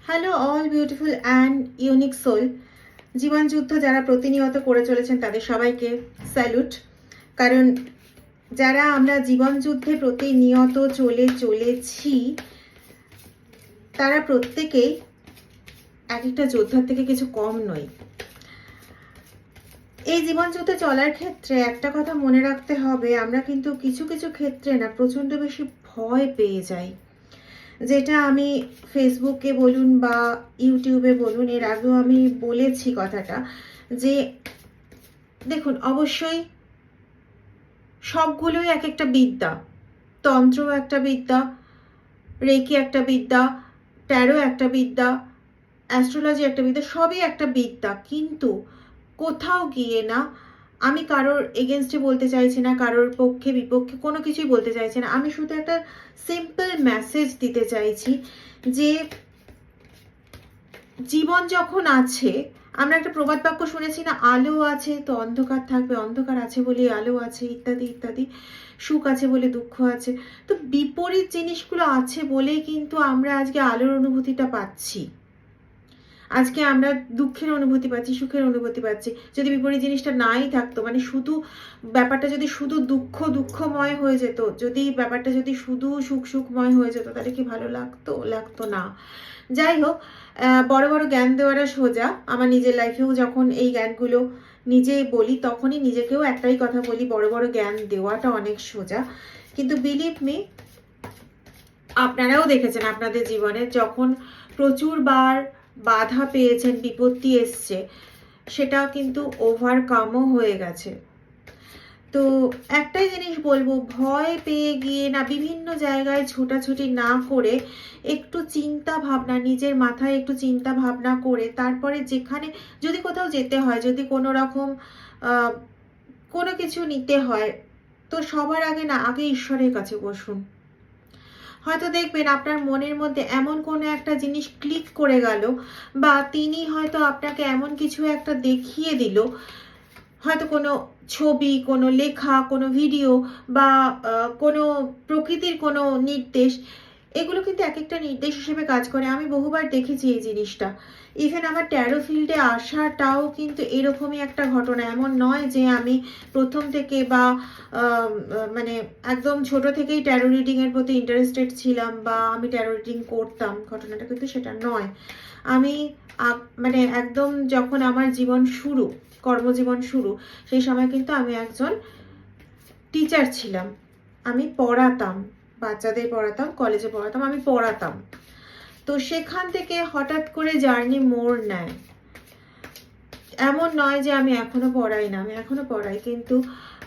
Hello all beautiful and unique soul. জীবন যুদ্ধ যারা প্রতিনিয়ত করে চলেছেন তাদের সবাইকে স্যালুট। কারণ যারা আমরা জীবন যুদ্ধে প্রতিনিয়ত চলেছি তারা প্রত্যেকেই এক একটা যোদ্ধার থেকে কিছু কম নয়। এই জীবন যুদ্ধে চলার ক্ষেত্রে একটা কথা মনে রাখতে হবে, আমরা কিন্তু কিছু কিছু ক্ষেত্রে না প্রচণ্ড বেশি ভয় পেয়ে যাই। যেটা আমি ফেসবুকে বলুন বা ইউটিউবে বলুন, এর আগেও আমি বলেছি কথাটা, যে দেখুন অবশ্যই সবগুলোই এক একটা বিদ্যা। তন্ত্র একটা বিদ্যা, রেকি একটা বিদ্যা, ট্যারো একটা বিদ্যা, অ্যাস্ট্রোলজি একটা বিদ্যা, সবই একটা বিদ্যা। কিন্তু কোথাও গিয়ে না, আমি কারোর এগেনস্টে বলতে চাইছি না, কারোর পক্ষে বিপক্ষে কোনো কিছুই বলতে চাইছি না। আমি শুধু একটা সিম্পল মেসেজ দিতে চাইছি যে জীবন যখন আছে, আমরা একটা প্রবাদ বাক্য শুনেছি না, আলো আছে তো অন্ধকার থাকবে, অন্ধকার আছে বলে আলো আছে, ইত্যাদি ইত্যাদি। সুখ আছে বলে দুঃখ আছে। তো বিপরীত জিনিসগুলো আছে বলেই কিন্তু আমরা আজকে আলোর অনুভূতিটা পাচ্ছি, আজকে আমরা দুঃখের অনুভূতি পাচ্ছি, সুখের অনুভূতি পাচ্ছি। যদি বিপরীত জিনিসটা নাই থাকতো, মানে শুধু ব্যাপারটা যদি শুধু দুঃখময় হয়ে যেত, যদি ব্যাপারটা যদি শুধু সুখময় হয়ে যেত, তাহলে কি ভালো লাগতো? লাগতো না। যাই হোক, বড় বড় জ্ঞান দেওয়াটা সোজা। আমার নিজের লাইফেও যখন এই জ্ঞানগুলো নিজেই বলি, তখনই নিজেকেও একটাই কথা বলি, বড় বড় জ্ঞান দেওয়াটা অনেক সোজা। কিন্তু বিলিভ মি, আপনারাও দেখেছেন আপনাদের জীবনে যখন প্রচুরবার বাধা পেয়েছেন, বিপত্তি এসছে, সেটা কিন্তু ওভারকামও হয়ে গেছে। তো একটাই জিনিস বলবো, ভয় পেয়ে গিয়ে না বিভিন্ন জায়গায় ছোটাছুটি না করে, একটু চিন্তা ভাবনা, নিজের মাথায় একটু চিন্তা ভাবনা করে তারপরে যেখানে যদি কোথাও যেতে হয়, যদি কোনো রকম কোনো কিছু নিতে হয়, তো সবার আগে না আগে ঈশ্বরের কাছে বসুন। হয়তো দেখবেন আপনার মনের মধ্যে এমন কোনো একটা জিনিস ক্লিক করে গেল, বা তিনি হয়তো আপনাকে এমন কিছু একটা দেখিয়ে দিল, হয়তো কোনো ছবি, কোনো লেখা, কোনো ভিডিও, বা কোনো প্রকৃতির কোনো নির্দেশ। এগুলো কিন্তু এক একটা নির্দেশ হিসেবে কাজ করে। আমি বহুবার দেখেছি এই জিনিসটা। ইভেন আমার ট্যারো ফিল্ডে আসাটাও কিন্তু এরকমই একটা ঘটনা। এমন নয় যে আমি প্রথম থেকে বা মানে একদম ছোট থেকেই ট্যারো রিডিংয়ের প্রতি ইন্টারেস্টেড ছিলাম বা আমি ট্যারো রিডিং করতাম, ঘটনাটা কিন্তু সেটা নয়। আমি মানে একদম যখন আমার জীবন শুরু, কর্মজীবন শুরু, সেই সময় কিন্তু আমি একজন টিচার ছিলাম। আমি পড়াতাম, বাচ্চাদের পড়াতাম, কলেজে পড়াতাম, আমি পড়াতাম। তো সেখান থেকে হঠাৎ করে জার্নি মোড় নেয়। এমন নয় যে আমি এখনো পড়াই না, আমি এখনো পড়াই, কিন্তু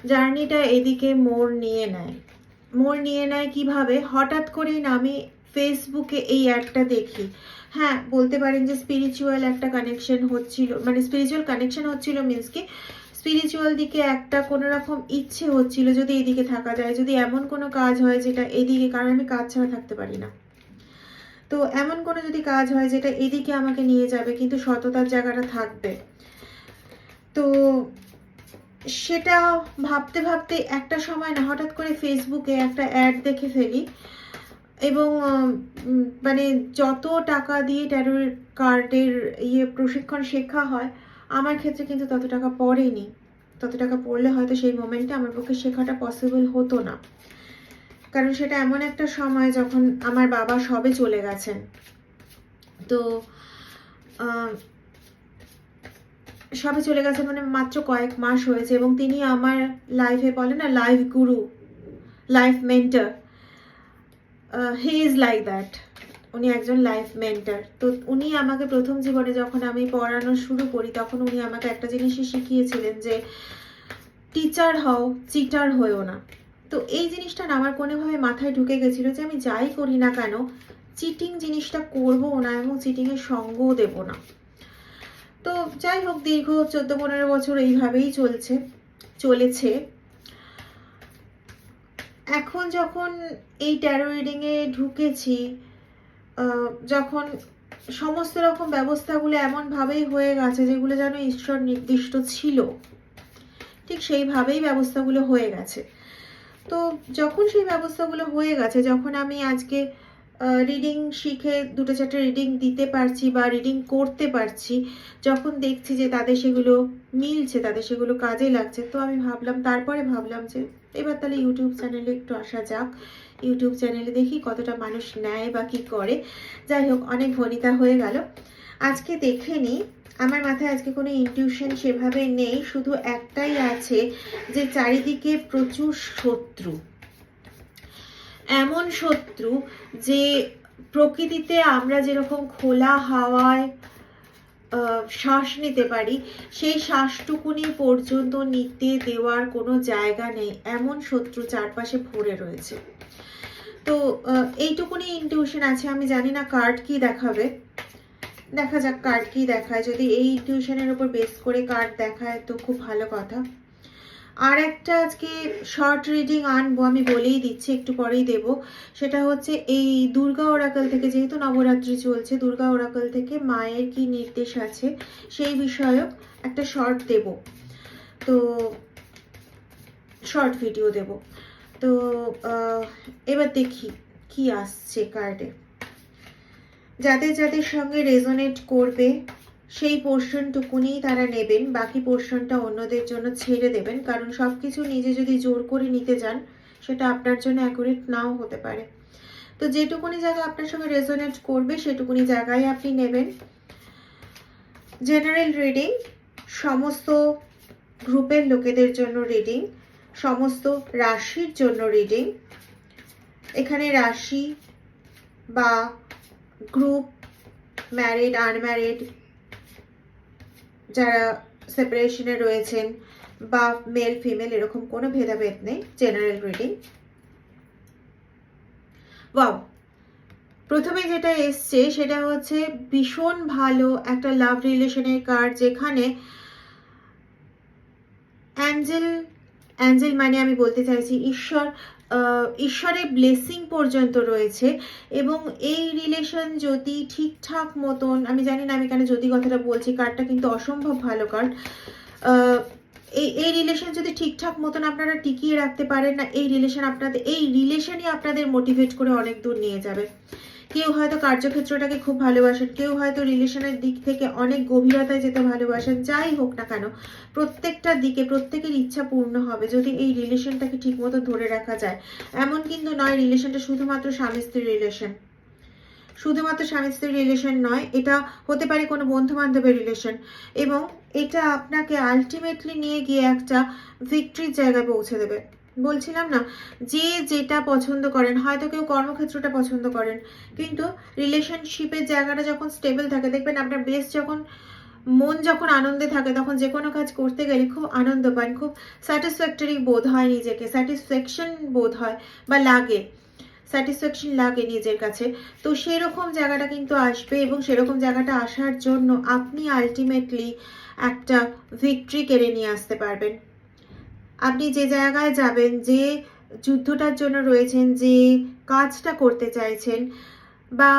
জার্নিটা এদিকে মোড় নিয়ে নেয়। মোড় নিয়ে নেয় কিভাবে? হঠাৎ করেই না আমি ফেসবুকে এই অ্যাডটা দেখি। হ্যাঁ, বলতে পারেন যে স্পিরিচুয়াল একটা কানেকশন হচ্ছিল, মানে স্পিরিচুয়াল কানেকশন হচ্ছিল মিনস কি, স্পিরিচুয়াল দিকে একটা কোনো রকম ইচ্ছে হচ্ছিল, যদি এদিকে থাকা যায়, যদি এমন কোনো কাজ হয় যেটা এদিকে, কারণ আমি কাজ ছাড়া থাকতে পারি না। তো এমন কোনো যদি কাজ হয় যেটা এদিকে আমাকে নিয়ে যাবে কিন্তু সততার জায়গাটা থাকবে, তো সেটা ভাবতে ভাবতে একটা সময় না হঠাৎ করে ফেসবুকে একটা অ্যাড দেখে ফেলি। এবং মানে যত টাকা দিয়ে ট্যারো কার্ডের প্রশিক্ষণ শেখা হয়, আমার ক্ষেত্রে কিন্তু তত টাকা পড়েনি। তত টাকা পড়লে হয়তো সেই মোমেন্টে আমার পক্ষে শেখাটা পসিবল হতো না। কারণ সেটা এমন একটা সময় যখন আমার বাবা সবে চলে গেছেন। তো সবে চলে গেছে মানে মাত্র কয়েক মাস হয়েছে, এবং তিনি আমার লাইফে বলে না life Guru, life mentor, he is like that. উনি একজন লাইফ মেন্টর। তো উনি আমাকে প্রথম জীবনে যখন আমি পড়ানো শুরু করি, তখন উনি আমাকে একটা জিনিসই শিখিয়েছিলেন যে টিচার হও, চিটার হয়েও না। তো এই জিনিসটা না আমার কোনোভাবে মাথায় ঢুকে গেছিলো যে আমি যাই করি না কেন, চিটিং জিনিসটা করবো না এবং চিটিংয়ের সঙ্গও দেবো না। তো যাই হোক, দীর্ঘ 14-15 বছর এইভাবেই চলেছে। এখন যখন এই ট্যারো রিডিংয়ে ঢুকেছি, যখন সমস্ত রকম ব্যবস্থাগুলো এমনভাবেই হয়ে গেছে যেগুলো যেন ঈশ্বর নির্দিষ্ট ছিল, ঠিক সেইভাবেই ব্যবস্থাগুলো হয়ে গেছে। তো যখন সেই ব্যবস্থাগুলো হয়ে গেছে, যখন আমি আজকে রিডিং শিখে 2-4টা রিডিং দিতে পারছি বা রিডিং করতে পারছি, যখন দেখছি যে তাদের সেগুলো মিলছে, তাদের সেগুলো কাজে লাগছে, তো আমি তারপরে ভাবলাম যে এবার তাহলে ইউটিউব চ্যানেলে একটু আসা যাক। ইউটিউব চ্যানেলে দেখি কতটা মানুষ নেয় বা কী করে। যাই হোক, অনেক ভনিতা হয়ে গেল। আজকে দেখে নিই। আমার মাথায় আজকে কোনো ইনটিউশন সেভাবে নেই, শুধু একটাই আছে যে চারিদিকে প্রচুর শত্রু। এমন শত্রু যে প্রকৃতিতে আমরা যেরকম খোলা হাওয়ায় শ্বাস নিতে পারি, সেই শ্বাসটুকুনি পর্যন্ত নিতে দেওয়ার কোনো জায়গা নেই, এমন শত্রু চারপাশে ভরে রয়েছে। তো এইটুকুনি ইনটিউশন আছে। আমি জানি না কার্ড কি দেখাবে, দেখা যাক কার্ড কি দেখায়। যদি এই ইনটিউশনের উপর বেস করে কার্ড দেখায় তো খুব ভালো কথা। আর একটা আজকে শর্ট রিডিং আনবো, আমি বলেই দিচ্ছি, একটু পরেই দেব। সেটা হচ্ছে এই দুর্গা ওরাকল থেকে, যেহেতু নবরাত্রি চলছে, দুর্গা ওরাকল থেকে মায়ের কি নির্দেশ আছে সেই বিষয়ক একটা শর্ট দেব, তো শর্ট ভিডিও দেব। তো এবার দেখি কি আসছে কার্ডে। যাদের যাদের সঙ্গে রেজোনেট করবে সেই পোর্শনটুকুনি তারা নেবেন, বাকি পোর্শনটা অন্যদের জন্য ছেড়ে দেবেন, কারণ সব কিছু নিজে যদি জোর করে নিতে যান সেটা আপনার জন্য অ্যাকুরেট নাও হতে পারে। তো যেটুকুনি জায়গা আপনার সঙ্গে রেজোনেট করবে সেটুকুনি জায়গায় আপনি নেবেন। জেনারেল রিডিং, সমস্ত গ্রুপের লোকেদের জন্য রিডিং, সমস্ত রাশির জন্য রিডিং। এখানে রাশি বা গ্রুপ, ম্যারিড, আনম্যারিড, যারা সেপারেশনে রয়েছেন বা মেল ফিমেল, এরকম কোনো ভেদাভেদ নেই। General reading. ওয়াও, প্রথমে যেটা এসছে সেটা হচ্ছে ভীষণ ভালো একটা লাভ রিলেশনের কার্ড, যেখানে অ্যাঞ্জেল মানে আমি বলতে চাইছি ঈশ্বরের ব্লেসিং পর্যন্ত রয়েছে। এবং এই রিলেশন যদি ঠিকঠাক মতন, আমি জানি না আমি কেন যদি কথাটা বলছি, কার্ডটা কিন্তু অসম্ভব ভালো কার্ড। এই রিলেশন যদি ঠিকঠাক মতন আপনারা টিকিয়ে রাখতে পারেন না, এই রিলেশনই আপনাদের মোটিভেট করে অনেক দূর নিয়ে যাবে। কেউ হয়তো কার্যক্ষেত্রটাকে খুব ভালোবাসেন, কেউ হয়তো রিলেশনের দিক থেকে অনেক গভীরতায় যেতে ভালোবাসেন। যাই হোক না কেন, প্রত্যেকটা দিকে প্রত্যেকের ইচ্ছা পূর্ণ হবে যদি এই রিলেশনটাকে ঠিক মতো ধরে রাখা যায়। এমন কিন্তু নয় রিলেশনটা শুধুমাত্র স্বামী স্ত্রীর রিলেশন, শুধুমাত্র স্বামী স্ত্রীর রিলেশন নয়, এটা হতে পারে কোনো বন্ধু বান্ধবের রিলেশন। এবং এটা আপনাকে আলটিমেটলি নিয়ে গিয়ে একটা ভিক্টরির জায়গায় পৌঁছে দেবে। বলছিলাম না, যে যেটা পছন্দ করেন, হয়তো কেউ কর্মক্ষেত্রটা পছন্দ করেন, কিন্তু রিলেশনশিপের জায়গাটা যখন স্টেবল থাকে, দেখবেন আপনার মন যখন আনন্দে থাকে, তখন যে কোনো কাজ করতে গেলে খুব আনন্দ পান, খুব স্যাটিসফ্যাক্টরি বোধ হয়, নিজেকে স্যাটিসফ্যাকশন বোধ হয় বা লাগে, স্যাটিসফ্যাকশন লাগে নিজের কাছে। তো সেরকম জায়গাটা কিন্তু আসবে, এবং সেরকম জায়গাটা আসার জন্য আপনি আলটিমেটলি একটা ভিক্টরি কেড়ে নিয়ে আসতে পারবেন। আপনি যে জায়গায় যাবেন, যে যুদ্ধটার জন্য রয়েছেন, যে কাজটা করতে চাইছেন, বা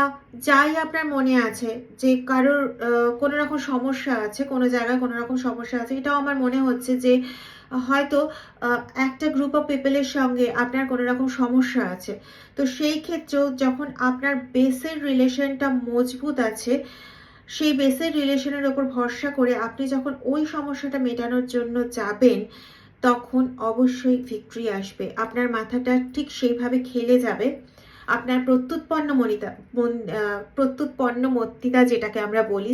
যাই আপনার মনে আছে, যে কারোর কোনো রকম সমস্যা আছে, কোনো জায়গায় কোনো রকম সমস্যা আছে, এটাও আমার মনে হচ্ছে যে হয়তো একটা গ্রুপ অফ পিপলের সঙ্গে আপনার কোনো রকম সমস্যা আছে। তো সেই ক্ষেত্রেও যখন আপনার বেসের রিলেশনটা মজবুত আছে, সেই বেসের রিলেশনের ওপর ভরসা করে আপনি যখন ওই সমস্যাটা মেটানোর জন্য যাবেন, তখন অবশ্যই ভিক্টরি আসবে। আপনার মাথাটা ঠিক সেইভাবে খেলে যাবে। আপনার প্রত্যুৎপন্ন মত্তিতা যেটাকে আমরা বলি,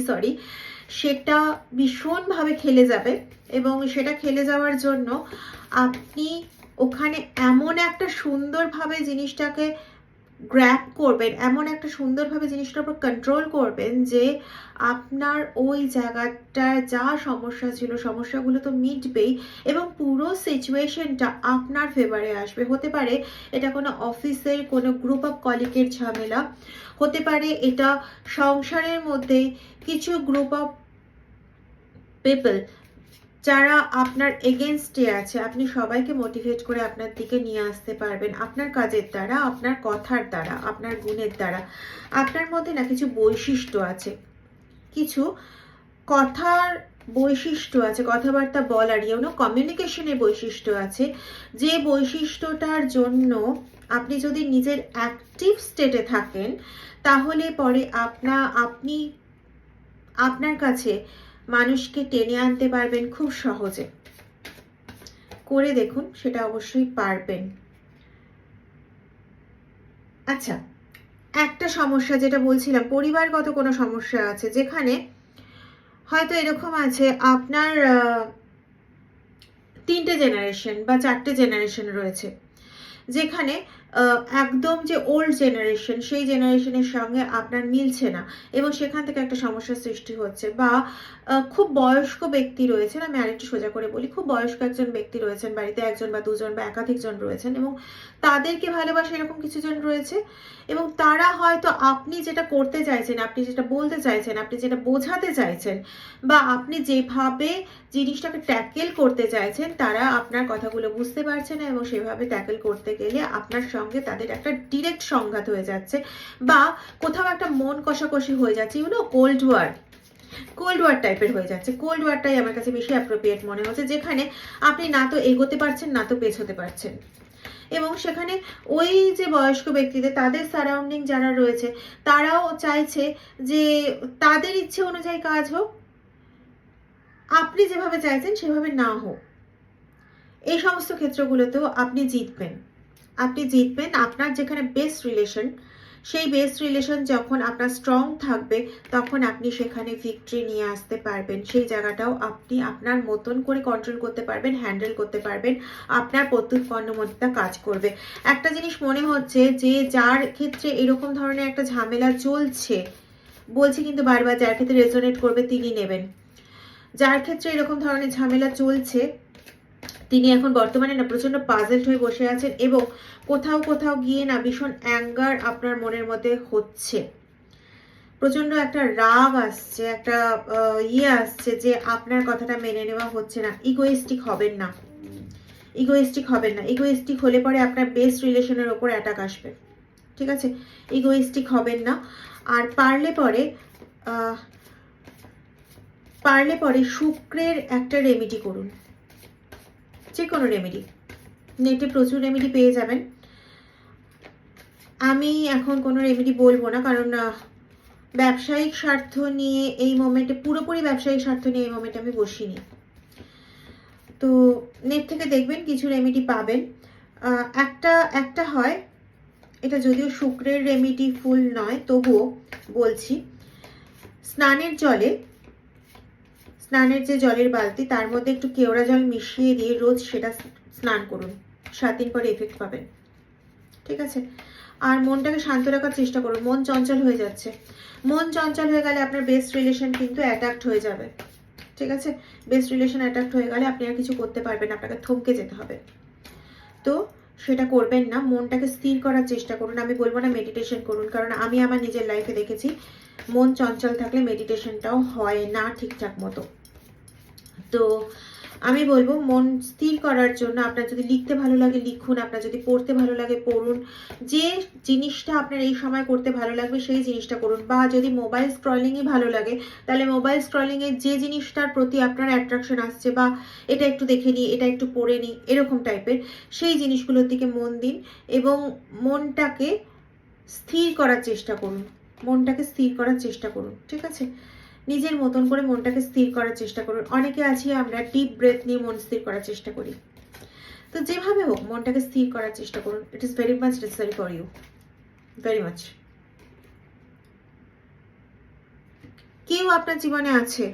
সেটা ভীষণভাবে খেলে যাবে। এবং সেটা খেলে যাওয়ার জন্য আপনি ওখানে এমন একটা সুন্দরভাবে জিনিসটাকে গ্র্যাব করবেন, এমন একটা সুন্দরভাবে জিনিসটার উপর কন্ট্রোল করবেন যে আপনার ওই জায়গাটার যা সমস্যা ছিল, সমস্যাগুলো তো মিটবেই, এবং পুরো সিচুয়েশনটা আপনার ফেভারে আসবে। হতে পারে এটা কোনো অফিসের কোনো গ্রুপ অফ কলিগের ঝামেলা, হতে পারে এটা সংসারের মধ্যে কিছু গ্রুপ অফ পিপল যারা আপনার এগেনস্টে আছে। আপনি সবাইকে মোটিভেট করে আপনার দিকে নিয়ে আসতে পারবেন, আপনার কাজের দ্বারা, আপনার কথার দ্বারা, আপনার গুণের দ্বারা। আপনার মধ্যে না কিছু বৈশিষ্ট্য আছে, কিছু কথার বৈশিষ্ট্য আছে, কথাবার্তা বলার, কমিউনিকেশনের বৈশিষ্ট্য আছে, যে বৈশিষ্ট্যটার জন্য আপনি যদি নিজের অ্যাক্টিভ স্টেটে থাকেন তাহলে পরে আপনি আপনার কাছে মানুষকে টেনে আনতে পারবেন খুব সহজে। করে দেখুন, সেটা অবশ্যই পারবেন। আচ্ছা, একটা সমস্যা যেটা বলছিলাম, পরিবারগত কোনো সমস্যা আছে, যেখানে হয়তো এরকম আছে আপনার 3টে জেনারেশন বা 4টে জেনারেশন রয়েছে, যেখানে একদম যে ওল্ড জেনারেশন সেই জেনারেশনের সঙ্গে আপনার মিলছে না এবং সেখান থেকে একটা সমস্যার সৃষ্টি হচ্ছে। বা খুব বয়স্ক ব্যক্তি রয়েছেন, আমি আরেকটু সোজা করে বলি, খুব বয়স্ক একজন ব্যক্তি রয়েছেন বাড়িতে, একজন বা দুজন বা একাধিকজন রয়েছেন এবং তাদেরকে ভালোবাসে এরকম কিছুজন রয়েছে এবং তারা হয়তো আপনি যেটা করতে চাইছেন, আপনি যেটা বলতে চাইছেন, আপনি যেটা বোঝাতে চাইছেন বা আপনি যেভাবে জিনিসটাকে ট্যাকেল করতে চাইছেন, তারা আপনার কথাগুলো বুঝতে পারছে না এবং সেভাবে ট্যাকেল করতে গেলে আপনার সঙ্গে তাদের একটা ডিরেক্ট সংঘাত হয়ে যাচ্ছে বা কোথাও একটা মন কষাকষি হয়ে যাচ্ছে, কোল্ড ওয়ার টাইপের হয়ে যাচ্ছে। কোল্ড ওয়ারটাই আমার কাছে বেশি অ্যাপ্রোপ্রিয়েট মনে হচ্ছে, যেখানে আপনি না তো এগোতে পারছেন না তো পেছোতে পারছেন এবং সেখানে ওই যে বয়স্ক ব্যক্তিদের, তাদের সারাউন্ডিং যারা রয়েছে, তারাও চাইছে যে তাদের ইচ্ছে অনুযায়ী কাজ হোক, আপনি যেভাবে চাইছেন সেভাবে না হোক। এই সমস্ত ক্ষেত্রগুলোতেও আপনি জিতবেন। আপনার যেখানে বেস্ট রিলেশন, সেই বেস্ট রিলেশন যখন আপনার স্ট্রং থাকবে, তখন আপনি সেখানে ভিক্টরি নিয়ে আসতে পারবেন। সেই জায়গাটাও আপনি আপনার মতন করে কন্ট্রোল করতে পারবেন, হ্যান্ডেল করতে পারবেন, আপনার প্রত্যুৎপন্নমতিতা কাজ করবে। একটা জিনিস মনে হচ্ছে যে যার ক্ষেত্রে এরকম ধরনের একটা ঝামেলা চলছে, বলছি কিন্তু বারবার, যার ক্ষেত্রে রেজোনেট করবে তিনি নেবেন। যার ক্ষেত্রে এরকম ধরনের ঝামেলা চলছে, তিনি এখন বর্তমানে না প্রচন্ড পাজলড হয়ে বসে আছেন এবং কোথাও গিয়ে না ভীষণ অ্যাঙ্গার আপনার মনের মধ্যে হচ্ছে, প্রচন্ড একটা রাগ আসছে, একটা আসছে যে আপনার কথাটা মেনে নেওয়া হচ্ছে না। ইগোইস্টিক হবেন না। ইগোইস্টিক হলে পরে আপনার বেস্ট রিলেশনের ওপর অ্যাটাক আসবে, ঠিক আছে? ইগোইস্টিক হবেন না। আর পারলে পরে শুক্রের একটা রেমেডি করুন, যে কোনো রেমেডি। নেটে প্রচুর রেমেডি পেয়ে যাবেন। আমি এখন কোনো রেমেডি বলবো না, কারণ ব্যবসায়িক স্বার্থ নিয়ে এই মোমেন্টে, পুরোপুরি ব্যবসায়িক স্বার্থ নিয়ে এই মোমেন্টে আমি বসিনি। তো নেট থেকে দেখবেন, কিছু রেমেডি পাবেন। একটা হয়, এটা যদিও শুক্রের রেমেডি ফুল নয়, তবুও বলছি, স্নানের যে জলের বালতি, তার মধ্যে একটু কেওড়া জল মিশিয়ে দিয়ে রোজ সেটা স্নান করুন। 7 দিন পরে এফেক্ট পাবেন, ঠিক আছে? আর মনটাকে শান্ত রাখার চেষ্টা করুন। মন চঞ্চল হয়ে যাচ্ছে, মন চঞ্চল হয়ে গেলে আপনার বেস্ট রিলেশন কিন্তু অ্যাটাক্ট হয়ে যাবে, ঠিক আছে? বেস্ট রিলেশন অ্যাটাক্ট হয়ে গেলে আপনি আর কিছু করতে পারবেন না, আপনাকে থমকে যেতে হবে। তো সেটা করবেন না, মনটাকে স্থির করার চেষ্টা করুন। আমি বলবো না মেডিটেশন করুন, কারণ আমি আমার নিজের লাইফে দেখেছি মন চঞ্চল থাকলে মেডিটেশনটাও হয় না ঠিকঠাক মতো। তো আমি বলবো মন স্থির করার জন্য আপনার যদি লিখতে ভালো লাগে লিখুন, আপনার যদি পড়তে ভালো লাগে পড়ুন, যে জিনিসটা আপনার এই সময় করতে ভালো লাগবে সেই জিনিসটা করুন। বা যদি মোবাইল স্ক্রলিংই ভালো লাগে, তাহলে মোবাইল স্ক্রলিংয়ে যে জিনিসটার প্রতি আপনার অ্যাট্রাকশন আসছে, বা এটা একটু দেখে নিই, এটা একটু পড়ে নিই, এরকম টাইপের সেই জিনিসগুলোর দিকে মন দিন এবং মনটাকে স্থির করার চেষ্টা করুন। ঠিক আছে? নিজের মতন করে মনটাকে স্থির করার চেষ্টা করুন। অনেকে আছি আমরা ডিপ ব্রেথ নিয়ে মন স্থির করার চেষ্টা করি। তো যেভাবে হোক মনটাকে স্থির করার চেষ্টা করুন। It is very much necessary for you, very much. কেউ আপনার জীবনে আছে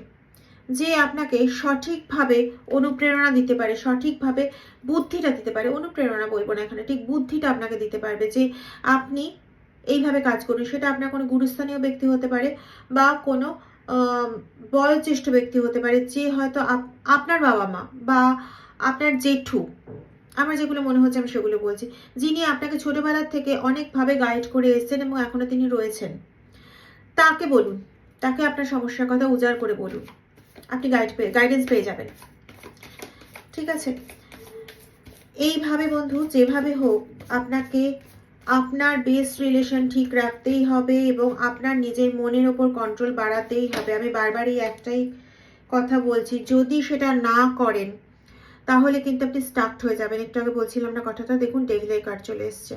যে আপনাকে সঠিকভাবে অনুপ্রেরণা দিতে পারে, সঠিকভাবে বুদ্ধিটা দিতে পারে। অনুপ্রেরণা বলবো না এখানে, ঠিক বুদ্ধিটা আপনাকে দিতে পারবে যে আপনি এইভাবে কাজ করুন। সেটা আপনার কোনো গুরুস্থানীয় ব্যক্তি হতে পারে বা কোনো বয়োজ্যেষ্ঠ ব্যক্তি হতে পারে, যে হয়তো আপনার বাবা মা বা আপনার জেঠু, আমার যেগুলো মনে হচ্ছে আমি সেগুলো বলছি, যিনি আপনাকে ছোটবেলার থেকে অনেকভাবে গাইড করে এসেছেন এবং এখনো তিনি রয়েছেন। তাকে বলুন, তাকে আপনার সমস্যার কথা উজাড় করে বলুন, আপনি গাইডেন্স পেয়ে যাবেন, ঠিক আছে? এইভাবে বন্ধু, যেভাবে হোক আপনাকে আপনার বেস্ট রিলেশন ঠিক রাখতেই হবে এবং আপনার নিজের মনের ওপর কন্ট্রোল বাড়াতেই হবে। আমি বারবারই একটাই কথা বলছি, যদি সেটা না করেন তাহলে কিন্তু আপনি স্টাকড হয়ে যাবেন। একটু আগে বলছিলাম না কথাটা, দেখুন ডেভিলের কার্ড চলে এসছে।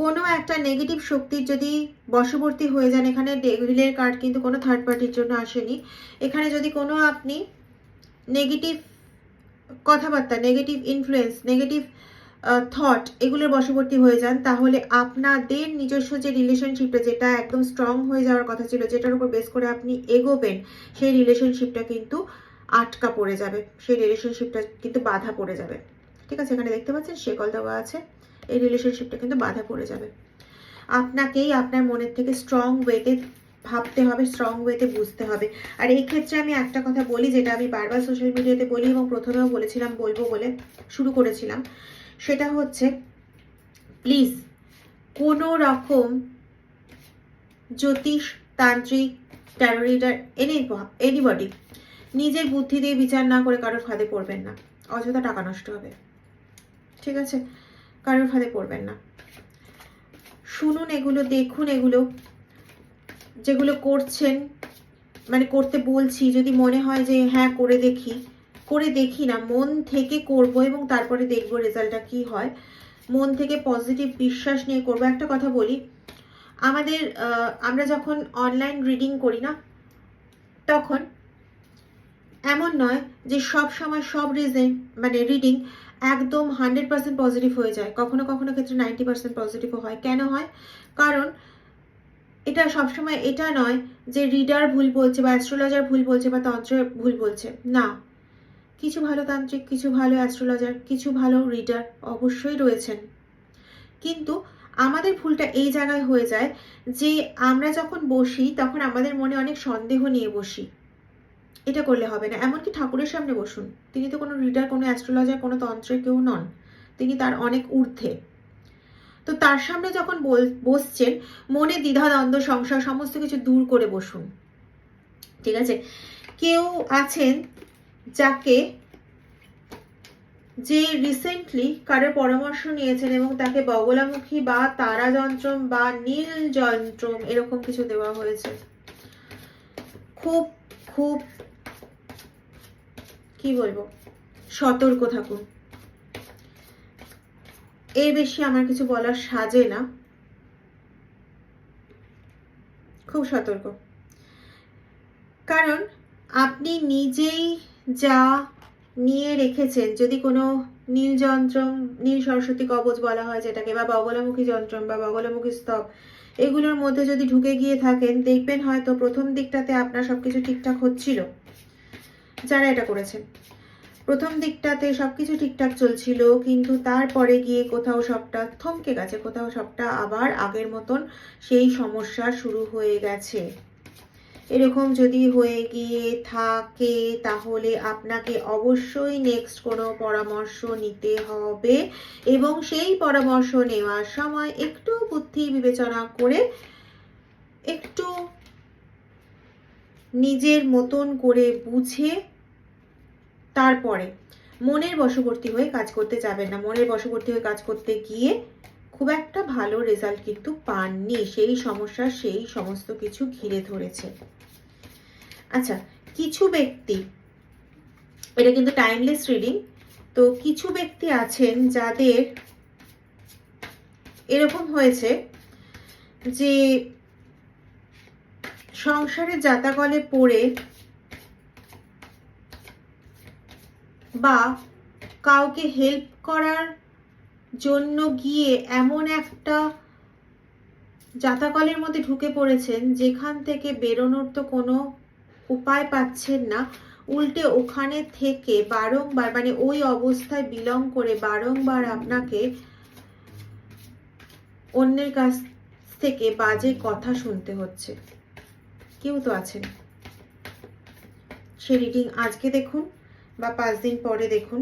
কোনো একটা নেগেটিভ শক্তির যদি বশবর্তী হয়ে যান, এখানে ডেভিলের কার্ড কিন্তু কোনো থার্ড পার্টির জন্য আসেনি, এখানে যদি কোনো আপনি নেগেটিভ কথাবার্তা, নেগেটিভ ইনফ্লুয়েন্স, নেগেটিভ থট এগুলোর বশবর্তী হয়ে যান, তাহলে আপনাদের নিজস্ব যে রিলেশনশিপটা, যেটা একদম স্ট্রং হয়ে যাওয়ার কথা ছিল, যেটার উপর বেস করে আপনি এগোবেন, সেই রিলেশনশিপটা কিন্তু আটকা পড়ে যাবে, সেই রিলেশনশিপটা কিন্তু বাধা পড়ে যাবে। ঠিক আছে, এখানে দেখতে পাচ্ছেন শেকল দেওয়া আছে, এই রিলেশনশিপটা কিন্তু বাধা পড়ে যাবে। আপনাকেই আপনার মনের থেকে স্ট্রং ওয়েতে ভাবতে হবে, স্ট্রং ওয়েতে বুঝতে হবে। আর এই ক্ষেত্রে আমি একটা কথা বলি, যেটা আমি বারবার সোশ্যাল মিডিয়াতে বলি এবং প্রথমেও বলেছিলাম, বলবো বলে শুরু করেছিলাম, সেটা হচ্ছে প্লিজ কোনো রকম জ্যোতিষ, তান্ত্রিক, ট্যারো রিডার, এনিবডি নিজের বুদ্ধি দিয়ে বিচার না করে কারোর ফাঁদে পড়বেন না, অযথা টাকা নষ্ট হবে। ঠিক আছে, কারোর ফাঁদে পড়বেন না। শুনুন এগুলো, দেখুন এগুলো, যেগুলো করছেন, মানে করতে বলছি, যদি মনে হয় যে হ্যাঁ করে দেখি না, মন থেকে করব এবং তারপরে দেখব রেজাল্টটা কি হয়, মন থেকে পজিটিভ বিশ্বাস নিয়ে করব। একটা কথা বলি, আমরা যখন অনলাইন রিডিং করি না, তখন এমন নয় যে সব সময় সব রিডিং একদম 100% পজিটিভ হয়ে যায়, কখনো কখনো ক্ষেত্রে 90% পজিটিভও হয়। কেন হয়? কারণ এটা সবসময় এটা নয় যে রিডার ভুল বলছে বা অ্যাস্ট্রোলজার ভুল বলছে বা তন্ত্র ভুল বলছে, না। কিছু ভালো তান্ত্রিক, কিছু ভালো অ্যাস্ট্রোলজার, কিছু ভালো রিডার অবশ্যই রয়েছেন, কিন্তু আমাদের ভুলটা এই জায়গায় হয়ে যায় যে আমরা যখন বসি তখন আমাদের মনে অনেক সন্দেহ নিয়ে বসি। এটা করলে হবে না। এমনকি ঠাকুরের সামনে বসুন, তিনি তো কোনো রিডার, কোনো অ্যাস্ট্রোলজার, কোনো তন্ত্রের কেউ নন, তিনি তার অনেক ঊর্ধ্বে। তো তার সামনে যখন বসছেন, মনে দ্বিধা, দ্বন্দ্ব, সংশয় সমস্ত কিছু দূর করে বসুন। ঠিক আছে, কেউ আছেন যে রিসেন্টলি কারো পরামর্শ নিয়েছেন এবং তাকে বগলামুখী বা তারা যন্ত্রম বা নীল যন্ত্রম এরকম কিছু দেওয়া হয়েছে। খুব খুব কি বলবো, সতর্ক থাকুন। এর বেশি আমার কিছু বলার সাজে না, খুব সতর্ক। কারণ আপনি নিজেই যা নিয়ে রেখেছেন, যদি কোনো নীল যন্ত্রম, নীল সরস্বতী কবচ বলা হয় যেটাকে, বা বগলামুখী যন্ত্রম বা বগলামুখী স্তব, এগুলোর মধ্যে যদি ঢুকে গিয়ে থাকেন, দেখবেন হয়তো প্রথম দিকটাতে আপনার সবকিছু ঠিকঠাক হচ্ছিল, যারা এটা করেছেন প্রথম দিকটাতে সবকিছু ঠিকঠাক চলছিল, কিন্তু তারপরে গিয়ে কোথাও সবটা থমকে গেছে, কোথাও সবটা আবার আগের মতন সেই সমস্যা শুরু হয়ে গেছে। এরকম যদি হয়ে গিয়ে থাকে, তাহলে আপনাকে অবশ্যই নেক্সট কোনো পরামর্শ নিতে হবে এবং সেই পরামর্শ নেওয়ার সময় একটু বুদ্ধি বিবেচনা করে, একটু নিজের মতন করে বুঝে তারপরে, মনের বশবর্তী হয়ে কাজ করতে যাবেন না। মনের বশবর্তী হয়ে কাজ করতে গিয়ে খুব একটা ভালো রেজাল্ট কিন্তু পাননি, সেই সমস্যা সেই সমস্ত কিছু ঘিরে ধরেছে। আচ্ছা, কিছু ব্যক্তি, এটা কিন্তু টাইমলেস রিডিং, তো কিছু ব্যক্তি আছেন যাদের এরকম হয়েছে যে সংসারের জাতাকলে পড়ে বা কাউকে হেল্প করার জন্য গিয়ে এমন একটা জাতাকলের মধ্যে ঢুকে পড়েছেন যেখান থেকে বেরোনোর তো কোনো উপায় পাচ্ছেন না, উল্টে ওখানে থেকে বারংবার, মানে ওই অবস্থায় বিলং করে বারংবার আপনাকে অন্যের কাছ থেকে বাজে কথা শুনতে হচ্ছে। কেউ তো আছেন, সে রিডিং আজকে দেখুন বা 5 দিন পরে দেখুন,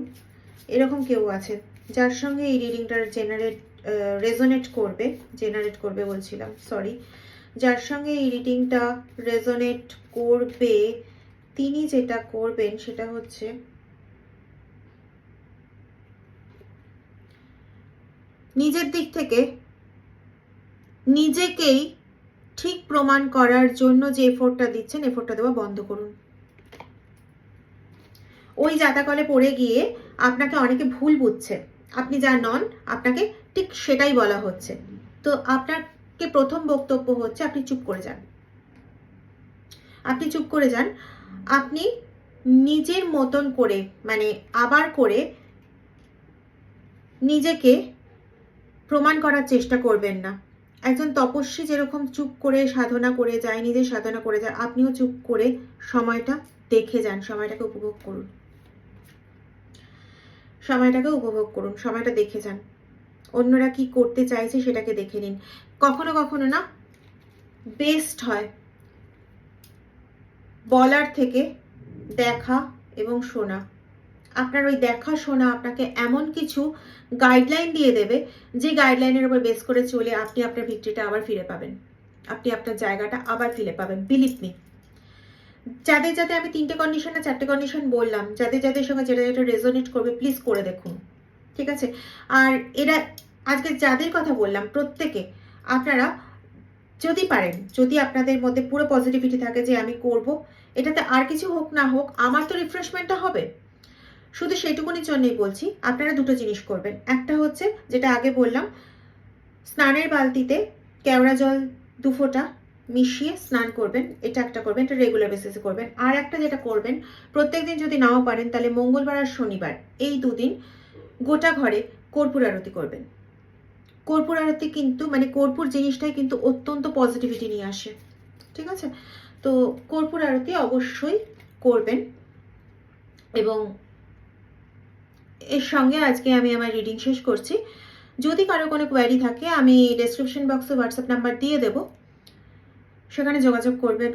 এরকম কেউ আছেন যার সঙ্গে এই রিডিংটার জেনারেট করবে বলছিলাম, সরি, যার সঙ্গে এই রিডিংটা রেজোনেট করবে, তিনি যেটা করবেন সেটা হচ্ছে নিজের দিক থেকে নিজেকেই ঠিক প্রমাণ করার জন্য যে এফোর্টটা দিচ্ছেন, এফোর্টটা দেওয়া বন্ধ করুন। ওই জাতাকলে পড়ে গিয়ে আপনাকে অনেকে ভুল বুঝছে, আপনি যা নন আপনাকে ঠিক সেটাই বলা হচ্ছে। তো আপনাকে প্রথম বক্তব্য হচ্ছে আপনি চুপ করে যান। আপনি চুপ করে যান। আপনি নিজের মতন করে মানে আবার করে নিজেকে প্রমাণ করার চেষ্টা করবেন না। একজন তপস্বী যেরকম চুপ করে সাধনা করে যায়, নিজের সাধনা করে যায়, আপনিও চুপ করে সময়টা দেখে যান, সময়টাকে উপভোগ করুন, সময়টাকে উপভোগ করুন, সময়টা দেখে যান। অন্যরা কি করতে চাইছে সেটাকে দেখে নিন। কখনো কখনো না বেস্ট হয় বলার থেকে দেখা এবং শোনা। আপনার ওই দেখা শোনা আপনাকে এমন কিছু গাইডলাইন দিয়ে দেবে, যে গাইডলাইনের উপর বেস করে চলে আপনি আপনার ভিক্টরিটা আবার ফিরে পাবেন, আপনি আপনার জায়গাটা আবার ফিরে পাবেন। বিলিভ মি, যাদের যাতে আমি 3টে কন্ডিশন না 4টে কন্ডিশন বললাম, যাদের যাদের সঙ্গে যেটা যেটা রেজোনেট করবে প্লিজ করে দেখুন, ঠিক আছে? আর এরা আজকে যাদের কথা বললাম প্রত্যেকে আপনারা যদি পারেন, যদি আপনাদের মধ্যে পুরো পজিটিভিটি থাকে যে আমি করব, এটাতে আর কিছু হোক না হোক আমার তো রিফ্রেশমেন্টটা হবে, শুধু সেইটুকুনির জন্যই বলছি। আপনারা দুটো জিনিস করবেন। একটা হচ্ছে যেটা আগে বললাম, স্নানের বালতিতে কেওড়া জল 2 ফোঁটা মিশিয়ে স্নান করবেন, এটা একটা করবেন, এটা রেগুলার বেসিসে করবেন। আর একটা যেটা করবেন, প্রত্যেকদিন যদি নাও পারেন তাহলে মঙ্গলবার আর শনিবার এই 2 দিন গোটা ঘরে কর্পূর আরতি করবেন। কর্পূর আরতি কিন্তু মানে কর্পূর জিনিসটাই কিন্তু অত্যন্ত পজিটিভিটি নিয়ে আসে, ঠিক আছে? তো কর্পূর আরতি অবশ্যই করবেন। এবং এর সঙ্গে আজকে আমি আমার রিডিং শেষ করছি। যদি কারো কোনো কোয়ারি থাকে আমি ডেসক্রিপশন বক্সে হোয়াটসঅ্যাপ নাম্বার দিয়ে দেবো, সেখানে যোগাযোগ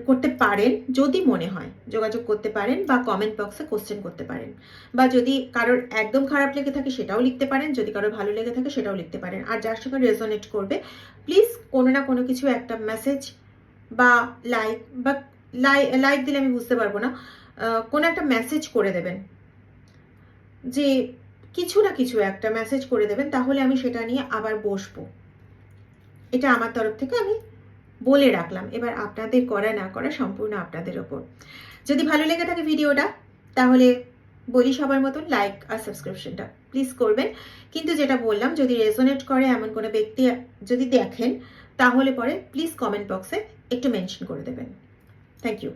করতে পারেন, যদি মনে হয় যোগাযোগ করতে পারেন, বা কমেন্ট বক্সে কোশ্চেন করতে পারেন, বা যদি কারোর একদম খারাপ লেগে থাকে সেটাও লিখতে পারেন, যদি কারোর ভালো লেগে থাকে সেটাও লিখতে পারেন। আর যার সঙ্গে রেজোনেট করবে প্লিজ কোনো না কোনো কিছু একটা মেসেজ বা লাইক দিলে আমি বুঝতে পারবো না, কোনো একটা মেসেজ করে দেবেন, যে কিছু না কিছু একটা মেসেজ করে দেবেন, তাহলে আমি সেটা নিয়ে আবার বসবো। এটা আমার তরফ থেকে আমি বলে রাখলাম। এবার আপনাদের করা না করা সম্পূর্ণ আপনাদের ওপর। যদি ভালো লেগে থাকে ভিডিওটা, তাহলে বলি সবার মতন লাইক আর সাবস্ক্রিপশনটা প্লিজ করবেন। কিন্তু যেটা বললাম, যদি রেজোনেট করে এমন কোনো ব্যক্তি যদি দেখেন, তাহলে পরে প্লিজ কমেন্ট বক্সে একটু মেনশন করে দেবেন। Thank you.